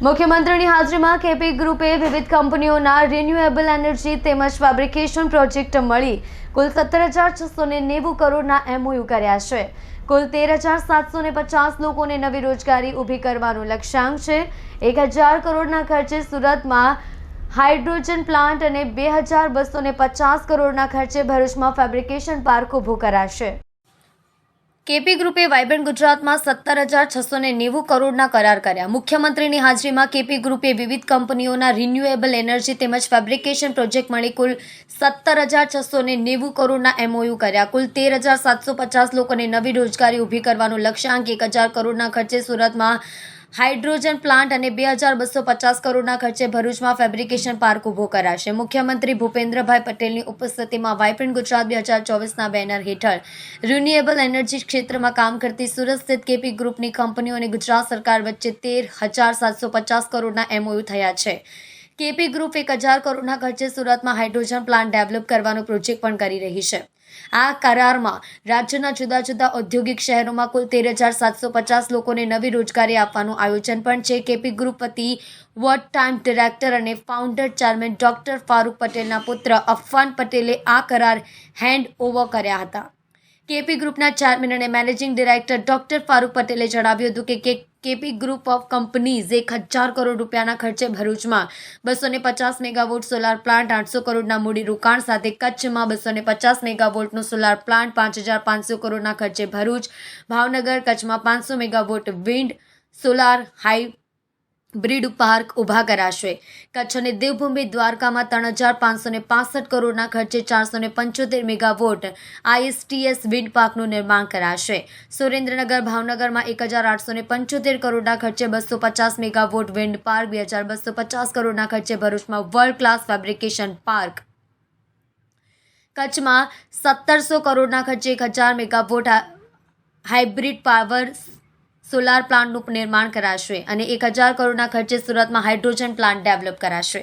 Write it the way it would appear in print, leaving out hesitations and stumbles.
મુખ્યમંત્રીની હાજરીમાં કેપી ગ્રુપે વિવિધ કંપનીઓના રિન્યુએબલ એનર્જી તેમજ ફેબ્રિકેશન પ્રોજેક્ટ મળી કુલ 17,690 કરોડના એમઓયુ કર્યા છે. કુલ 13,750 લોકોને નવી રોજગારી ઊભી કરવાનું લક્ષ્યાંક છે. 1,000 કરોડના ખર્ચે સુરતમાં હાઇડ્રોજન પ્લાન્ટ અને 2,250 કરોડના ખર્ચે ભરૂચમાં ફેબ્રિકેશન પાર્ક ઊભું કરાશે. કેપી ગ્રુપે વાઇબ્રન્ટ ગુજરાતમાં 17,690 કરોડના કરાર કર્યા. મુખ્યમંત્રીની હાજરીમાં કેપી ગ્રુપે વિવિધ કંપનીઓના રિન્યુએબલ એનર્જી તેમજ ફેબ્રિકેશન પ્રોજેક્ટ મળી કુલ 17,690 કરોડના એમઓયુ કર્યા. કુલ 13,750 લોકોને નવી રોજગારી ઊભી કરવાનું લક્ષ્યાંક. 1,000 કરોડના ખર્ચે સુરતમાં હાઇડ્રોજન પ્લાન્ટ અને 2,250 કરોડના ખર્ચે ભરૂચમાં ફેબ્રિકેશન પાર્ક ઊભો કરાશે. મુખ્યમંત્રી ભૂપેન્દ્રભાઈ પટેલની ઉપસ્થિતિમાં વાઇબ્રન્ટ ગુજરાત 2024ના બેનર હેઠળ રિન્યુએબલ એનર્જી ક્ષેત્રમાં કામ કરતી સુરત સ્થિત કેપી ગ્રુપની કંપનીઓ અને ગુજરાત સરકાર વચ્ચે 13,750 કરોડના એમઓયુ થયા છે. કેપી ગ્રુપ 1,000 કરોડના ખર્ચે સુરતમાં હાઇડ્રોજન પ્લાન્ટ ડેવલપ કરવાનો પ્રોજેક્ટ પણ કરી રહી છે. આ કરારમાં રાજ્યના જુદા જુદા ઔદ્યોગિક શહેરોમાં કુલ 13,750 લોકોને નવી રોજગારી આપવાનું આયોજન પણ છે. કેપી ગ્રુપ વતી વોર્ડ ટાઈમ ડિરેક્ટર અને ફાઉન્ડર ચેરમેન ડોક્ટર ફારૂક પટેલના પુત્ર અફવાન પટેલે આ કરાર હેન્ડ ઓવર કર્યા હતા. કેપી ગ્રુપના ચેરમેન અને મેનેજિંગ ડિરેક્ટર ડોક્ટર ફારૂક પટેલે જણાવ્યું હતું કે KP group of companies 1,000 crore રૂપિયાના ખર્ચે ભરૂચમાં 250 મેગાવોટ સોલાર પ્લાન્ટ, 800 કરોડના મૂડી રોકાણ સાથે કચ્છમાં 250 મેગાવોટનો સોલાર પ્લાન્ટ, 5,500 કરોડના ખર્ચે ભરૂચ, ભાવનગર, કચ્છમાં 500 megawatt wind solar hybrid park ઊભા કરાશે. કચ્છ અને દેવભૂમિ દ્વારકામાં 3,565 કરોડના ખર્ચે 475 મેગાવોટ ISTS વિન્ડ પાર્કનું નિર્માણ કરાશે. સુરેન્દ્રનગર, ભાવનગરમાં 1,875 કરોડના ખર્ચે 250 મેગાવોટ વિન્ડ પાર્ક, 2,250 કરોડના ખર્ચે ભરૂચમાં વર્લ્ડ ક્લાસ ફેબ્રિકેશન પાર્ક. કચ્છમાં 1,700 કરોડના ખર્ચે 1,000 મેગાવોટ હાઇબ્રિડ પાવર સોલાર પ્લાન્ટનું નિર્માણ કરાશે અને 1,000 કરોડના ખર્ચે સુરતમાં હાઇડ્રોજન પ્લાન્ટ ડેવલપ કરાશે.